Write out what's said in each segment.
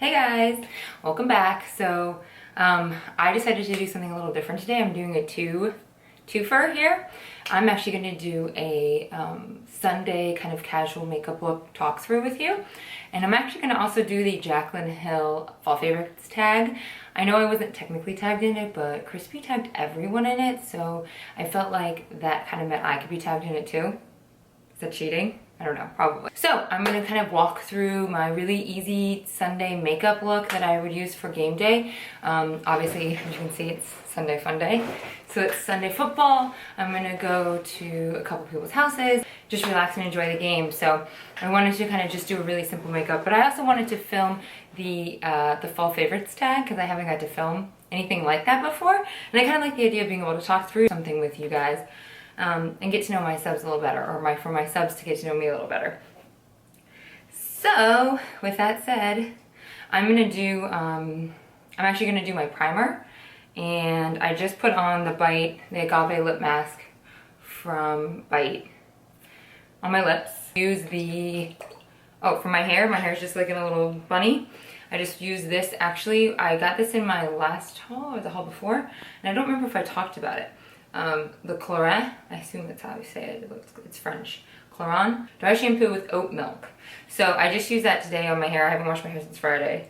Hey guys, welcome back. So I decided to do something a little different today. I'm doing a twofer here. I'm actually going to do a Sunday kind of casual makeup look talk through with you. And I'm actually going to also do the Jaclyn Hill Fall Favorites tag. I know I wasn't technically tagged in it, but Crispy tagged everyone in it, so I felt like that kind of meant I could be tagged in it too. Is that cheating? I don't know, probably. So I'm gonna kind of walk through my really easy Sunday makeup look that I would use for game day. Obviously, as you can see, it's Sunday fun day. So it's Sunday football. I'm gonna go to a couple people's houses, just relax and enjoy the game. So I wanted to kind of just do a really simple makeup, but I also wanted to film the Fall Favorites tag because I haven't got to film anything like that before. And I kind of like the idea of being able to talk through something with you guys. And get to know my subs a little better, or for my subs to get to know me a little better. So with that said, I'm actually gonna do my primer, and I just put on the agave lip mask from Bite on my lips. Use for my hair is just like in a little bunny. I just use this. Actually, I got this in my last haul or the haul before, and I don't remember if I talked about it. The Clarin, I assume that's how you say it, it's French. Clarin dry shampoo with oat milk. So I just used that today on my hair. I haven't washed my hair since Friday,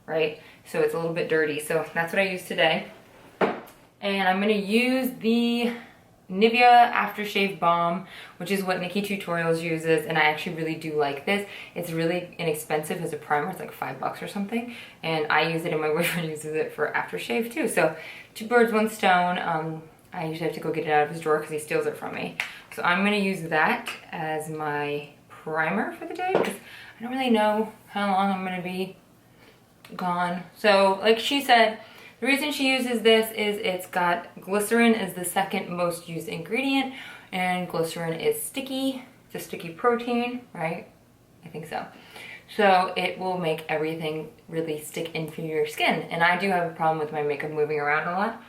right? So it's a little bit dirty. So that's what I used today. And I'm gonna use the NIVEA Aftershave Balm, which is what Nikki Tutorials uses, and I actually really do like this. It's really inexpensive as a primer. It's like $5 or something, and I use it and my boyfriend uses it for aftershave too. So two birds, one stone. I usually have to go get it out of his drawer because he steals it from me. So I'm going to use that as my primer for the day because I don't really know how long I'm going to be gone. So like she said, the reason she uses this is it's got glycerin as the second most used ingredient, and glycerin is sticky. It's a sticky protein, right? I think so. So it will make everything really stick into your skin. And I do have a problem with my makeup moving around a lot.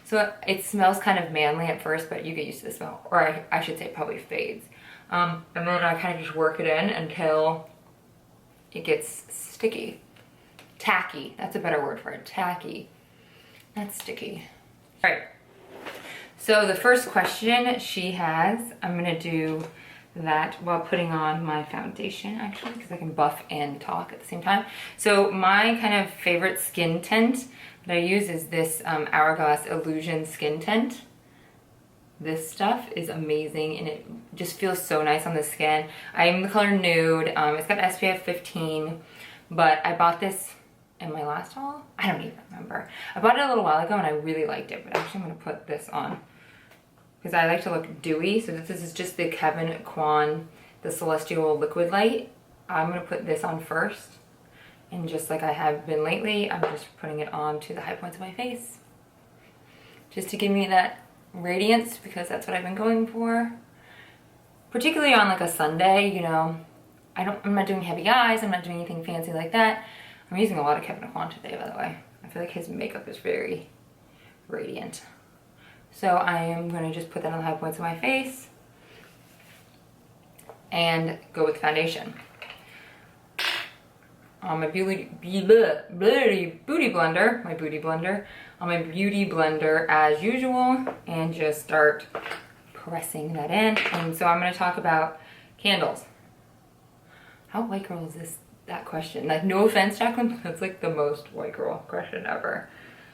So it smells kind of manly at first, but you get used to the smell. Or I should say it probably fades. And then I kind of just work it in until it gets sticky. Tacky, that's a better word for it, tacky. Not sticky. All right, so the first question she has, I'm gonna do that while putting on my foundation actually, because I can buff and talk at the same time. So my kind of favorite skin tint that I use is this Hourglass Illusion Skin Tint. This stuff is amazing and it just feels so nice on the skin. I'm the color Nude. It's got SPF 15, but I bought this in my last haul. I don't even remember. I bought it a little while ago and I really liked it, but actually I'm gonna put this on because I like to look dewy. So this is just the Kevyn Quan, the Celestial Liquid Light. I'm gonna put this on first. And just like I have been lately, I'm just putting it on to the high points of my face. Just to give me that radiance, because that's what I've been going for. Particularly on like a Sunday, you know. I'm not doing heavy eyes, I'm not doing anything fancy like that. I'm using a lot of Kevyn Quan today, by the way. I feel like his makeup is very radiant. So I am gonna just put that on the high points of my face and go with foundation. On my booty blender as usual, and just start pressing that in. And so I'm going to talk about candles. How white girl is that question? Like, no offense, Jaclyn, but that's like the most white girl question ever.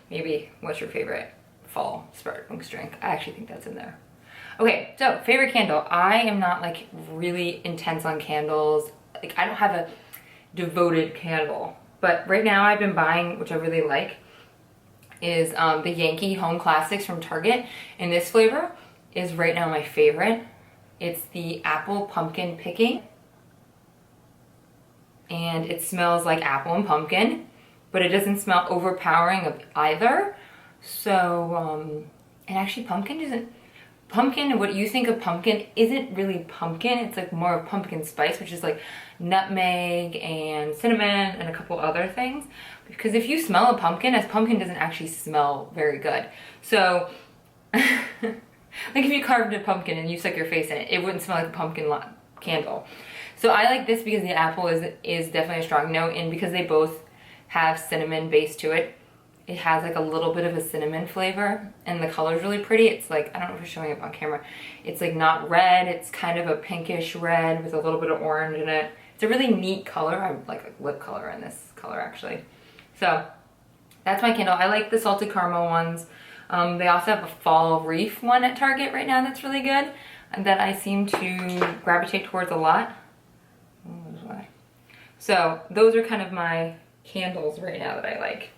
Maybe what's your favorite fall sparkling drink? I actually think that's in there. Okay, so favorite candle. I am not like really intense on candles. Like, I don't have a devoted candle, but right now I've been buying, which I really like, is the Yankee Home Classics from Target, and this flavor is right now my favorite. It's the apple pumpkin picking, and it smells like apple and pumpkin, but it doesn't smell overpowering of either. So and actually pumpkin, what you think of pumpkin isn't really pumpkin. It's like more of pumpkin spice, which is like nutmeg and cinnamon and a couple other things. Because if you smell a pumpkin doesn't actually smell very good. So like if you carved a pumpkin and you stuck your face in it, it wouldn't smell like a pumpkin candle. So I like this because the apple is definitely a strong note, and because they both have cinnamon base to it. It has like a little bit of a cinnamon flavor, and the color is really pretty. It's like, I don't know if you're showing up on camera. It's like not red, it's kind of a pinkish red with a little bit of orange in it. It's a really neat color. I like a lip color in this color actually. So that's my candle. I like the salted caramel ones. They also have a fall reef one at Target right now that's really good, and that I seem to gravitate towards a lot. So those are kind of my candles right now that I like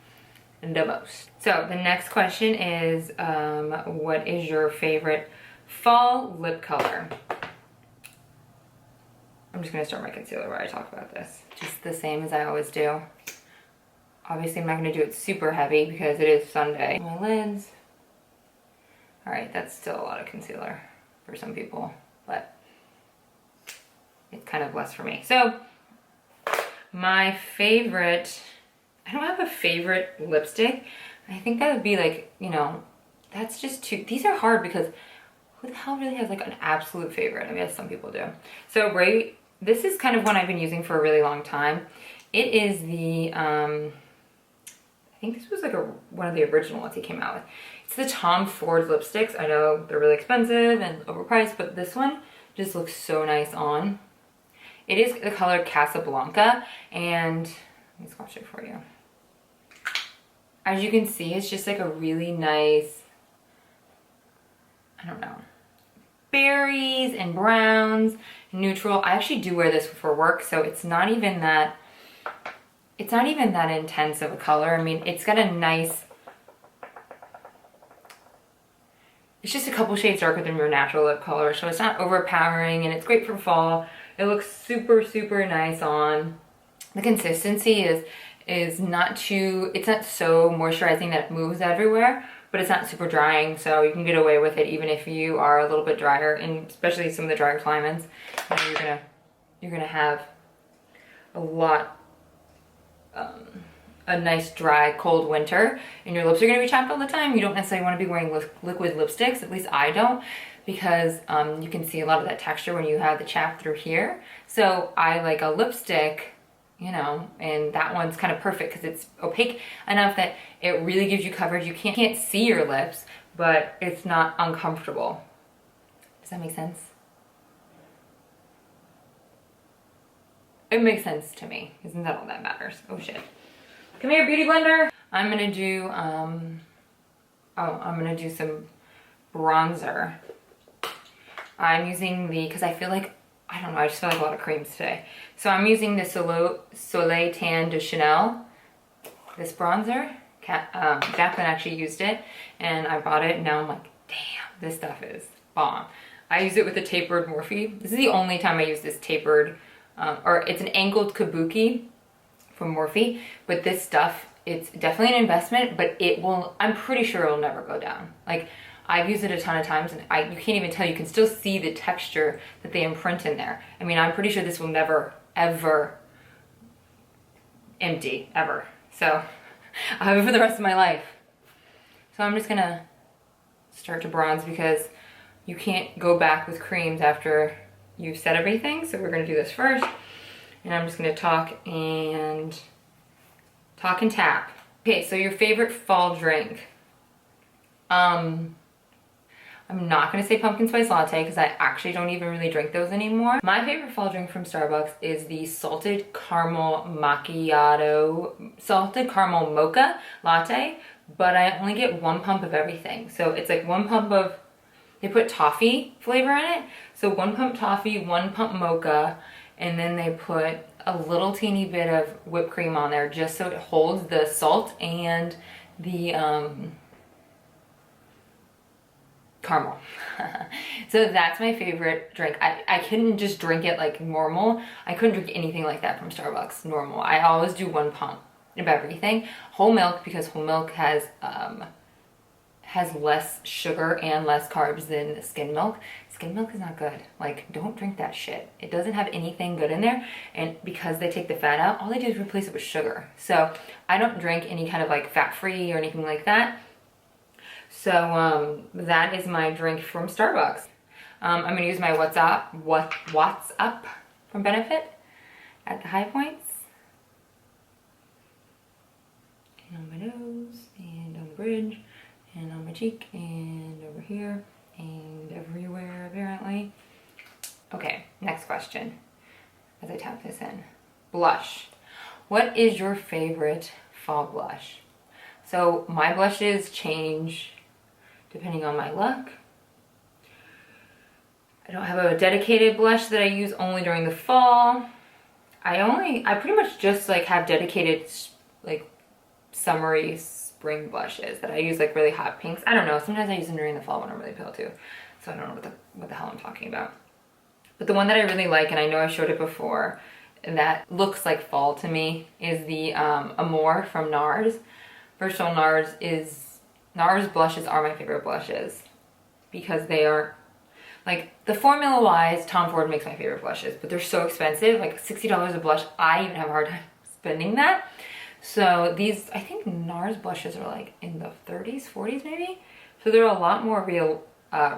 the most. So the next question is, what is your favorite fall lip color? I'm just gonna start my concealer while I talk about this. Just the same as I always do. Obviously I'm not gonna do it super heavy because it is Sunday. My lids. All right, that's still a lot of concealer for some people, but it's kind of less for me. So my favorite, I don't have a favorite lipstick. I think that would be like, you know, that's just too, these are hard because who the hell really has like an absolute favorite? I mean, some people do. So this is kind of one I've been using for a really long time. It is the, I think this was like one of the original ones he came out with. It's the Tom Ford lipsticks. I know they're really expensive and overpriced, but this one just looks so nice on. It is the color Casablanca, and let me swatch it for you. As you can see, it's just like a really nice, I don't know, berries and browns, neutral. I actually do wear this for work, so it's not even that intense of a color. I mean, it's got a nice, it's just a couple shades darker than your natural lip color, so it's not overpowering, and it's great for fall. It looks super, super nice on. The consistency is not too, it's not so moisturizing that it moves everywhere, but it's not super drying, so you can get away with it even if you are a little bit drier, and especially some of the drier climates. You know, you're gonna have a lot, a nice dry cold winter, and your lips are gonna be chapped all the time. You don't necessarily want to be wearing liquid lipsticks, at least I don't, because you can see a lot of that texture when you have the chap through here. So I like a lipstick, you know, and that one's kind of perfect because it's opaque enough that it really gives you coverage. You can't see your lips, but it's not uncomfortable. Does that make sense? It makes sense to me. Isn't that all that matters? Oh shit. Come here, beauty blender. I'm gonna do, I'm gonna do some bronzer. I'm using because I feel like, I don't know, I just feel like a lot of creams today. So I'm using the Soleil Tan de Chanel, this bronzer. Jaclyn actually used it, and I bought it, and now I'm like, damn, this stuff is bomb. I use it with a tapered Morphe. This is the only time I use this tapered, or it's an angled kabuki from Morphe, but this stuff, it's definitely an investment, but it will, I'm pretty sure it'll never go down. Like, I've used it a ton of times, and you can't even tell, you can still see the texture that they imprint in there. I mean, I'm pretty sure this will never, ever empty, ever. So I'll have it for the rest of my life. So I'm just gonna start to bronze because you can't go back with creams after you've set everything. So we're gonna do this first. And I'm just gonna talk and tap. Okay, so your favorite fall drink. I'm not gonna say pumpkin spice latte because I actually don't even really drink those anymore. My favorite fall drink from Starbucks is the salted caramel mocha latte, but I only get 1 pump of everything. So it's like 1 pump of, they put toffee flavor in it. So 1 pump toffee, 1 pump mocha, and then they put a little teeny bit of whipped cream on there just so it holds the salt and the caramel. So that's my favorite drink. I couldn't just drink it like normal. I couldn't drink anything like that from Starbucks normal. I always do 1 pump of everything. Whole milk, because whole milk has less sugar and less carbs than skim milk. Skim milk is not good. Like, don't drink that shit. It doesn't have anything good in there, and because they take the fat out, all they do is replace it with sugar. So I don't drink any kind of like fat-free or anything like that. So that is my drink from Starbucks. I'm gonna use my What's Up from Benefit at the high points. and on my nose, and on the bridge, and on my cheek, and over here, and everywhere apparently. Okay, next question as I tap this in. Blush. What is your favorite fall blush? So my blushes change depending on my look. I don't have a dedicated blush that I use only during the fall. I pretty much just like have dedicated like summery spring blushes that I use, like really hot pinks. I don't know, sometimes I use them during the fall when I'm really pale too. So I don't know what the hell I'm talking about. But the one that I really like, and I know I showed it before, and that looks like fall to me, is the Amour from NARS. First of all, NARS blushes are my favorite blushes because they are, like, the formula wise, Tom Ford makes my favorite blushes, but they're so expensive, like $60 a blush. I even have a hard time spending that. So these, I think NARS blushes are like in the 30s, 40s maybe. So they're a lot more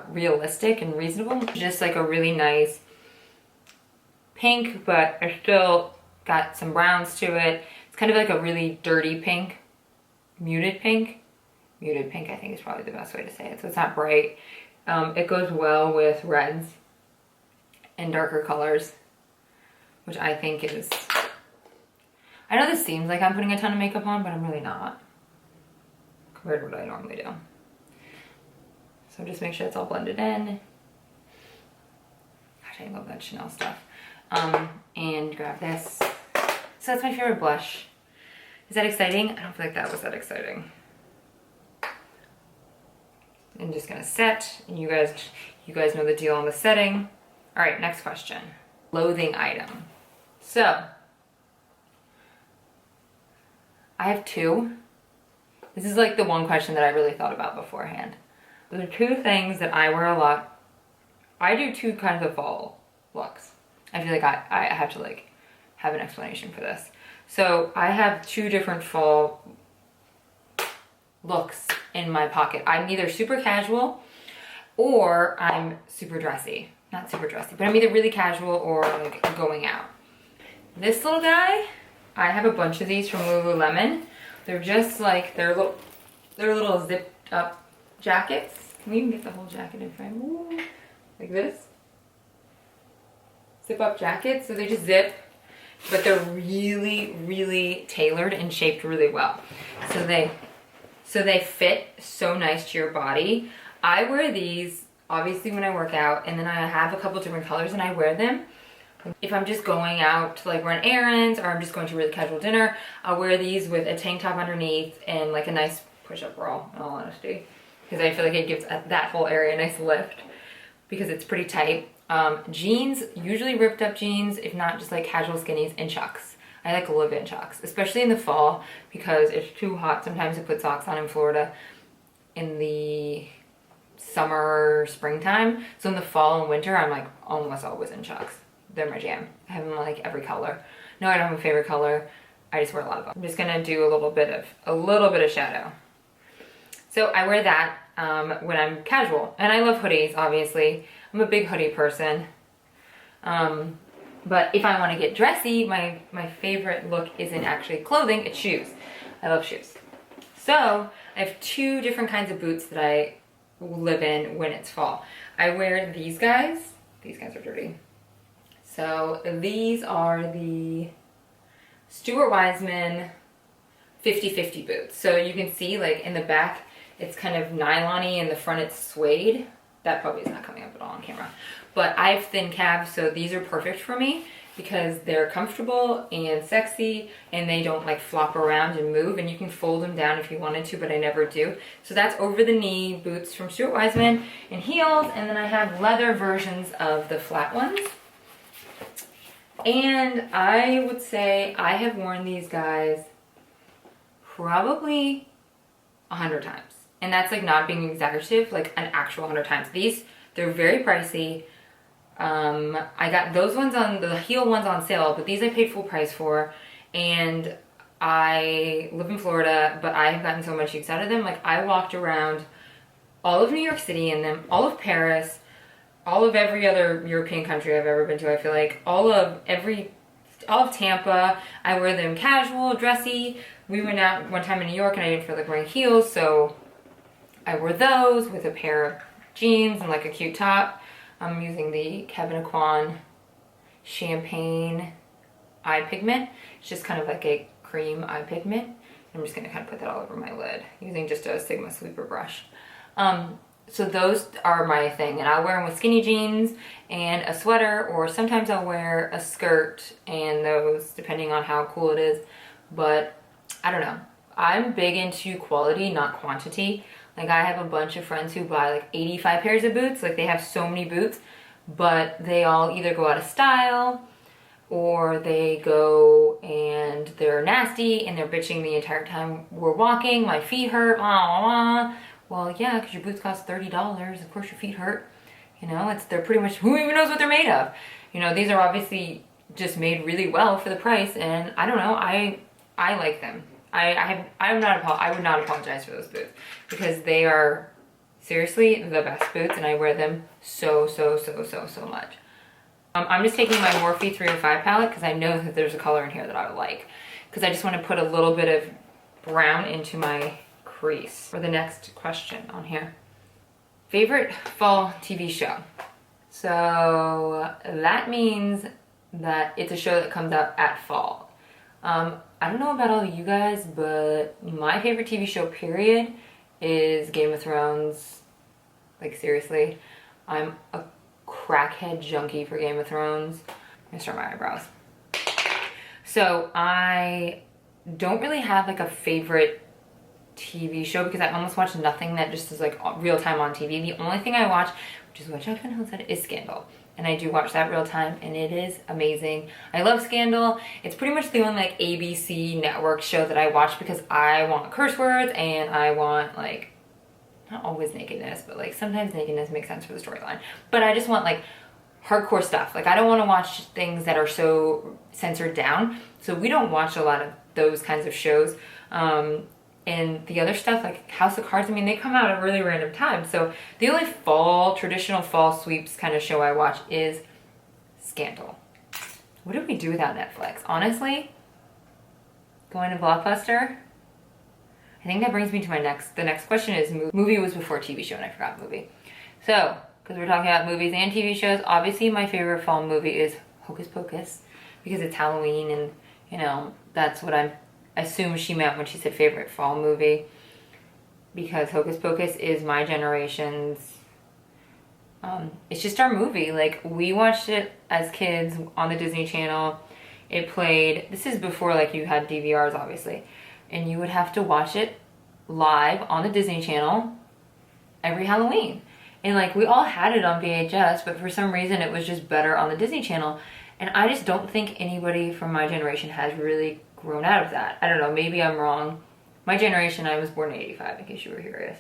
realistic and reasonable. Just like a really nice pink, but it's still got some browns to it. It's kind of like a really dirty pink, muted pink. Muted pink, I think, is probably the best way to say it. So it's not bright. It goes well with reds and darker colors, which I think is, I know this seems like I'm putting a ton of makeup on, but I'm really not compared to what I normally do. So just make sure it's all blended in. Gosh, I love that Chanel stuff. And grab this. So that's my favorite blush. Is that exciting? I don't feel like that was that exciting. I'm just gonna set, and you guys know the deal on the setting. All right, next question. Clothing item. So, I have two. This is like the one question that I really thought about beforehand. There are two things that I wear a lot. I do two kinds of fall looks. I feel like I have to like have an explanation for this. So I have two different fall looks in my pocket. I'm either super casual or I'm super dressy. Not super dressy, but I'm either really casual or like going out. This little guy, I have a bunch of these from Lululemon. They're just like, they're little zipped up jackets. Can we even get the whole jacket in frame? Ooh, like this. Zip up jackets, so they just zip, but they're really, really tailored and shaped really well. So they fit so nice to your body. I wear these obviously when I work out, and then I have a couple different colors and I wear them. If I'm just going out to like run errands, or I'm just going to a really casual dinner, I'll wear these with a tank top underneath and like a nice push-up bra, in all honesty. Because I feel like it gives that whole area a nice lift because it's pretty tight. Jeans, usually ripped up jeans, if not just like casual skinnies, and Chucks. I like a little bit in Chucks, especially in the fall because it's too hot sometimes to put socks on in Florida in the summer, springtime. So in the fall and winter, I'm like almost always in Chucks. They're my jam. I have them like every color. No, I don't have a favorite color. I just wear a lot of them. I'm just gonna do a little bit of shadow. So I wear that when I'm casual, and I love hoodies. Obviously, I'm a big hoodie person. But if I want to get dressy, my favorite look isn't actually clothing, it's shoes. I love shoes. So I have two different kinds of boots that I live in when it's fall. I wear these guys. These guys are dirty. So these are the Stuart Weitzman 50-50 boots. So you can see like in the back, it's kind of nylon-y, in the front it's suede. That probably is not coming up at all on camera. But I have thin calves, so these are perfect for me because they're comfortable and sexy and they don't like flop around and move, and you can fold them down if you wanted to, but I never do. So that's over the knee boots from Stuart Weitzman and heels, and then I have leather versions of the flat ones. And I would say I have worn these guys probably 100 times. And that's like not being exaggerative, like an actual 100 times. These, they're very pricey. I got those ones on, the heel ones on sale, but these I paid full price for. And I live in Florida, but I have gotten so much use out of them. Like I walked around all of New York City in them, all of Paris, all of every other European country I've ever been to, I feel like. all of Tampa. I wear them casual, dressy. We went out one time in New York and I didn't feel like wearing heels, so I wore those with a pair of jeans and like a cute top. I'm using the Kevyn Aucoin Champagne eye pigment. It's just kind of like a cream eye pigment. I'm just gonna kind of put that all over my lid using just a Sigma sweeper brush. So those are my thing, and I'll wear them with skinny jeans and a sweater, or sometimes I'll wear a skirt and those, depending on how cool it is. But I don't know. I'm big into quality, not quantity. Like, I have a bunch of friends who buy like 85 pairs of boots. Like, they have so many boots, but they all either go out of style or they go and they're nasty and they're bitching the entire time we're walking. My feet hurt, blah, blah, blah. Well, yeah, because your boots cost $30. Of course your feet hurt. You know, they're pretty much, who even knows what they're made of? You know, these are obviously just made really well for the price, and I don't know, I like them. I would not apologize for those boots, because they are seriously the best boots, and I wear them so much. I'm just taking my Morphe 305 palette because I know that there's a color in here that I would like, because I just want to put a little bit of brown into my crease. For the next question on here, favorite fall TV show. So that means that it's a show that comes out at fall. I don't know about all of you guys, but my favorite TV show period is Game of Thrones. Like, seriously, I'm a crackhead junkie for Game of Thrones. I'm gonna start my eyebrows. So I don't really have like a favorite TV show, because I almost watch nothing that just is like real time on TV. The only thing I watch, which is what Jaclyn said, is Scandal. And I do watch that real time, and it is amazing. I love Scandal. It's pretty much the only like ABC network show that I watch, because I want curse words and I want, like, not always nakedness, but like sometimes nakedness makes sense for the storyline. But I just want like hardcore stuff. Like, I don't want to watch things that are so censored down. So we don't watch a lot of those kinds of shows. And the other stuff, like House of Cards, I mean, they come out at really random times. So the only traditional fall sweeps kind of show I watch is Scandal. What did we do without Netflix? Honestly, going to Blockbuster? I think that brings me to the next question is movie was before TV show, and I forgot movie. So, because we're talking about movies and TV shows, obviously my favorite fall movie is Hocus Pocus, because it's Halloween, and, you know, that's what I assume she meant when she said favorite fall movie, because Hocus Pocus is my generation's, it's just our movie. Like, we watched it as kids on the Disney Channel. It played, this is before like you had DVRs, obviously, and you would have to watch it live on the Disney Channel every Halloween. And like, we all had it on VHS, but for some reason it was just better on the Disney Channel. And I just don't think anybody from my generation has really grown out of that. I don't know, maybe I'm wrong. My generation, I was born in 85, in case you were curious.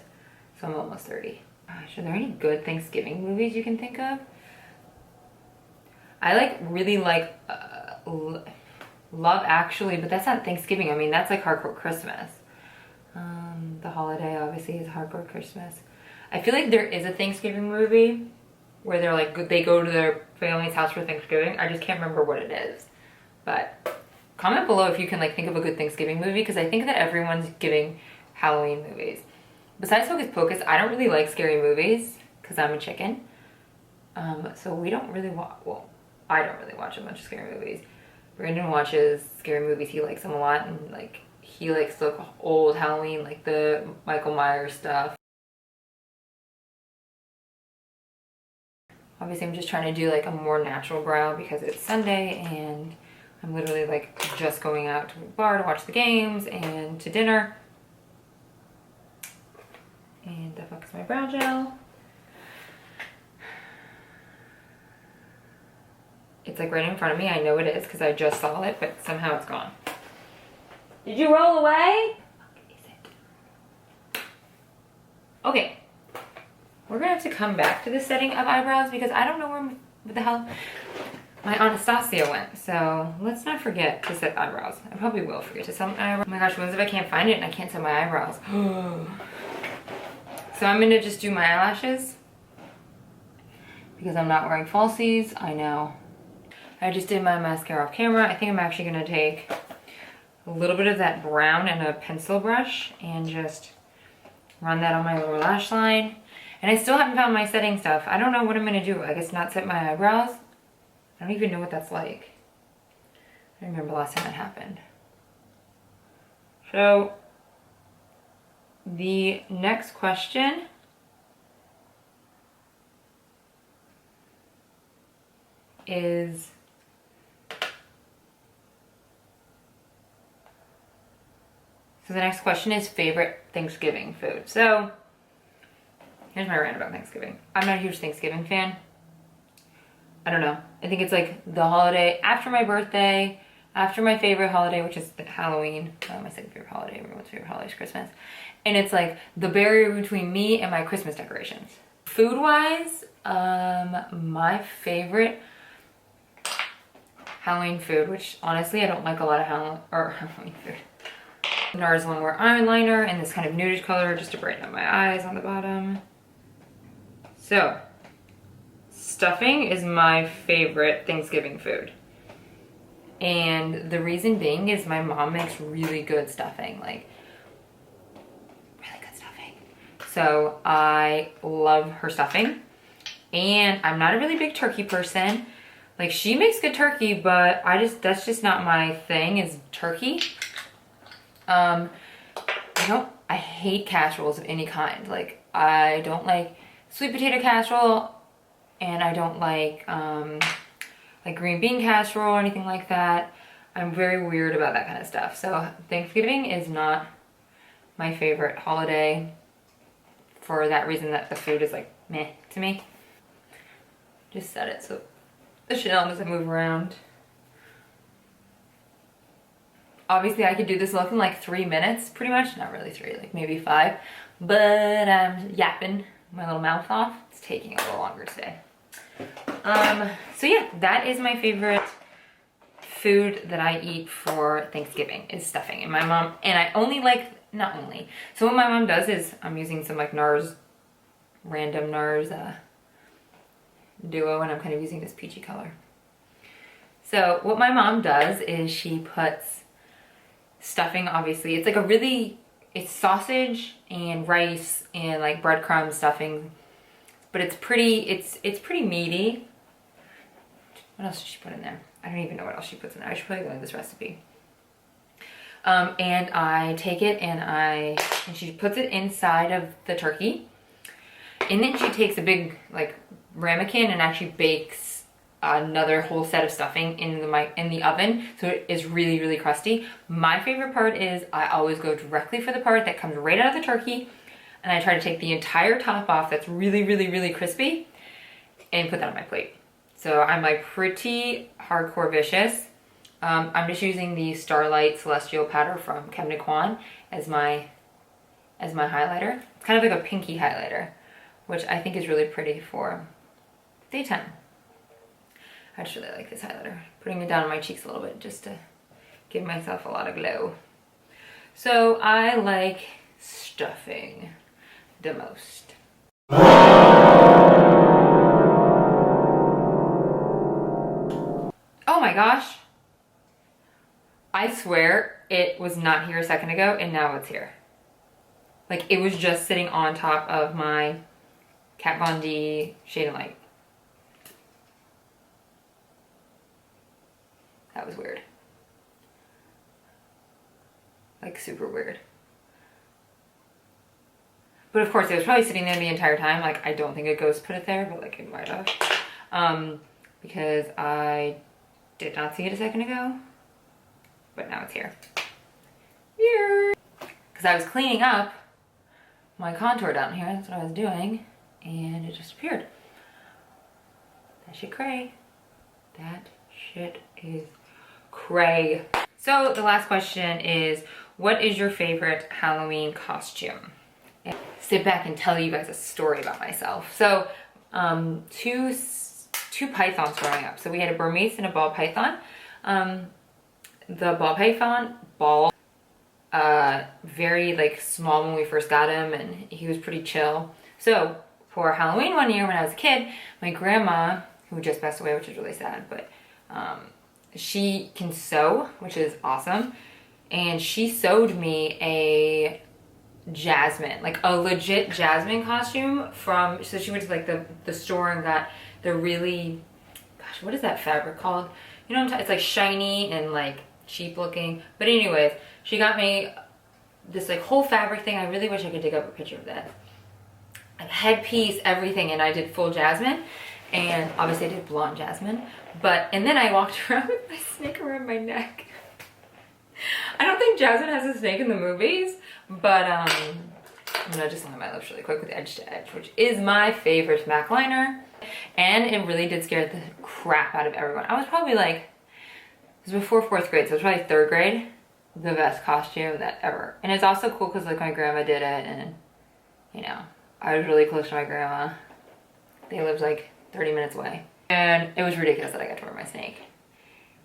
So I'm almost 30. Gosh, are there any good Thanksgiving movies you can think of? I really like Love Actually, but that's not Thanksgiving. I mean, that's like hardcore Christmas. The Holiday obviously is hardcore Christmas. I feel like there is a Thanksgiving movie where they're like, they go to their family's house for Thanksgiving. I just can't remember what it is. But comment below if you can like think of a good Thanksgiving movie, because I think that everyone's giving Halloween movies. Besides Hocus Pocus, I don't really like scary movies because I'm a chicken. So we don't really watch, well, I don't really watch a bunch of scary movies. Brandon watches scary movies. He likes them a lot, and like he likes the old Halloween, like the Michael Myers stuff. Obviously I'm just trying to do like a more natural brow because it's Sunday and I'm literally like just going out to a bar to watch the games and to dinner. And the fuck is my brow gel? It's like right in front of me. I know it is because I just saw it, but somehow it's gone. Did you roll away? What is it? Okay. We're gonna have to come back to the setting of eyebrows because I don't know where the hell my Anastasia went. So let's not forget to set eyebrows. I probably will forget to set my eyebrows. Oh my gosh, what if I can't find it and I can't set my eyebrows? So I'm gonna just do my eyelashes because I'm not wearing falsies. I know. I just did my mascara off camera. I think I'm actually gonna take a little bit of that brown and a pencil brush and just run that on my lower lash line. And I still haven't found my setting stuff. I don't know what I'm gonna do. I guess not set my eyebrows. I don't even know what that's like. I don't remember the last time that happened. So the next question is, so the next question is favorite Thanksgiving food. So here's my rant about Thanksgiving. I'm not a huge Thanksgiving fan. I don't know. I think it's like the holiday after my birthday, after my favorite holiday, which is Halloween. My second favorite holiday. Everyone's favorite holiday is Christmas. And it's like the barrier between me and my Christmas decorations. Food-wise, my favorite Halloween food, which honestly I don't like a lot of Halloween food. NARS one wear eyeliner in this kind of nudish color just to brighten up my eyes on the bottom. So, stuffing is my favorite Thanksgiving food. And the reason being is my mom makes really good stuffing, like really good stuffing. So I love her stuffing. And I'm not a really big turkey person. Like she makes good turkey, but that's just not my thing is turkey. I hate casseroles of any kind. Like I don't like sweet potato casserole and I don't like green bean casserole or anything like that. I'm very weird about that kind of stuff. So Thanksgiving is not my favorite holiday for that reason that the food is like meh to me. Just set it so the Chanel doesn't move around. Obviously I could do this look in like 3 minutes, pretty much. Not really 3, like maybe 5. But I'm yapping my little mouth off. It's taking a little longer today. So yeah, that is my favorite food that I eat for Thanksgiving is stuffing. And my mom, and I only like, not only. So what my mom does is, I'm using some like NARS, random NARS duo, and I'm kind of using this peachy color. So what my mom does is she puts stuffing, obviously. It's like a really, it's sausage and rice and like breadcrumb stuffing. But it's pretty meaty. What else did she put in there? I don't even know what else she puts in there. I should probably go in this recipe. And I take it and she puts it inside of the turkey. And then she takes a big like ramekin and actually bakes another whole set of stuffing in the oven. So it is really, really crusty. My favorite part is I always go directly for the part that comes right out of the turkey. And I try to take the entire top off that's really, really, really crispy and put that on my plate. So I'm like pretty hardcore vicious. I'm just using the Starlight Celestial powder from Kevyn as my highlighter. It's kind of like a pinky highlighter, which I think is really pretty for daytime. I just really like this highlighter. Putting it down on my cheeks a little bit just to give myself a lot of glow. So I like stuffing the most. Oh my gosh. I swear it was not here a second ago and now it's here. Like it was just sitting on top of my Kat Von D Shade and Light. That was weird. Like super weird. But of course it was probably sitting there the entire time. Like I don't think a ghost put it there, but like it might have. Because I did not see it a second ago. But now it's here. Weird. Because I was cleaning up my contour down here. That's what I was doing. And it just appeared. That shit cray. That shit is cray. So the last question is, what is your favorite Halloween costume? And sit back and tell you guys a story about myself. So two pythons growing up. So we had a Burmese and a ball python. The ball python, very like small when we first got him and he was pretty chill. So for Halloween one year when I was a kid, my grandma, who just passed away, which is really sad, but She can sew, which is awesome. And she sewed me a jasmine, like a legit jasmine costume from, so she went to like the store and got the really, gosh, what is that fabric called? You know what I'm talking, it's like shiny and like cheap looking. But anyways, she got me this like whole fabric thing. I really wish I could dig up a picture of that. Like headpiece, everything, and I did full jasmine. And obviously I did blonde jasmine. And then I walked around with my snake around my neck. I don't think Jasmine has a snake in the movies, but I'm gonna just line my lips really quick with Edge to Edge, which is my favorite MAC liner. And it really did scare the crap out of everyone. I was probably like, it was before 4th grade, so it was probably 3rd grade. The best costume that ever. And it's also cool because like my grandma did it, and you know, I was really close to my grandma. They lived like 30 minutes away. And it was ridiculous that I got to wear my snake.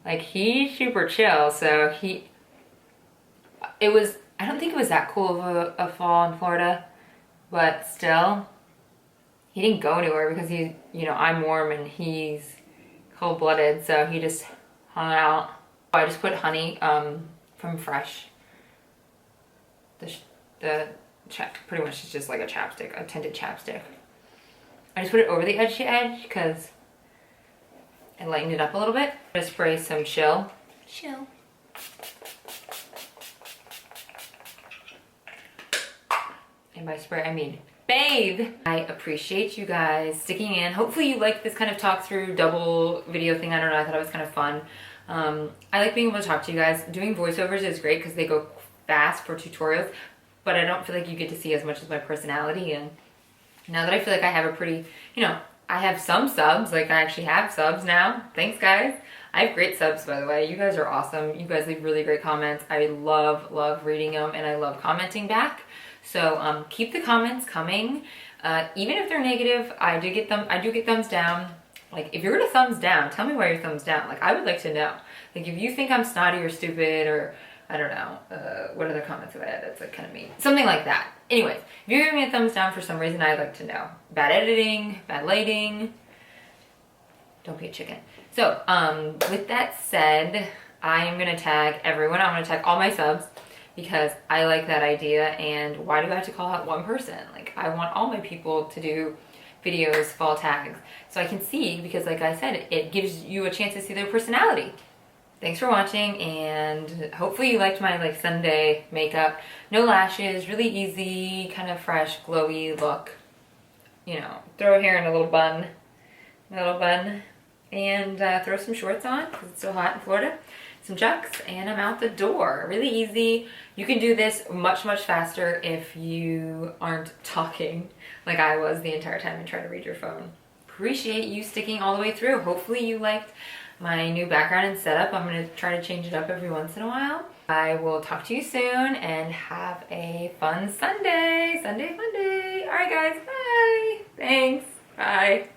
Like, he's super chill, so I don't think it was that cool of a fall in Florida, but still, he didn't go anywhere because he's, you know, I'm warm and he's cold-blooded, so he just hung out. I just put honey from Fresh. Pretty much it's just like a chapstick, a tinted chapstick. I just put it over the edge to edge because it lightened it up a little bit. I'm gonna spray some Chill. And by spray, I mean bathe. I appreciate you guys sticking in. Hopefully you like this kind of talk through double video thing. I don't know, I thought it was kind of fun. I like being able to talk to you guys. Doing voiceovers is great because they go fast for tutorials, but I don't feel like you get to see as much of my personality. And now that I feel like I have a pretty, you know, I have some subs, like I actually have subs now. Thanks guys. I have great subs, by the way. You guys are awesome. You guys leave really great comments. I love reading them, and I love commenting back. So keep the comments coming. Even if they're negative, I do get thumbs down. Like, if you're gonna thumbs down, tell me why you're thumbs down. Like, I would like to know. Like, if you think I'm snotty or stupid, or I don't know, what other comments have I had that's like kind of mean? Something like that. Anyways, if you're giving me a thumbs down for some reason, I'd like to know. Bad editing, bad lighting. Don't be a chicken. So, with that said, I am gonna tag everyone. I'm gonna tag all my subs because I like that idea, and why do I have to call out one person? Like, I want all my people to do videos, fall tags, so I can see, because like I said, it gives you a chance to see their personality. Thanks for watching, and hopefully you liked my like Sunday makeup. No lashes, really easy, kind of fresh, glowy look. You know, throw hair in a little bun, and throw some shorts on because it's so hot in Florida. Some Chucks, and I'm out the door. Really easy. You can do this much faster if you aren't talking like I was the entire time and try to read your phone. Appreciate you sticking all the way through. Hopefully you liked my new background and setup. I'm gonna try to change it up every once in a while. I will talk to you soon, and have a fun Sunday. Sunday fun day. All right guys, bye. Thanks, bye.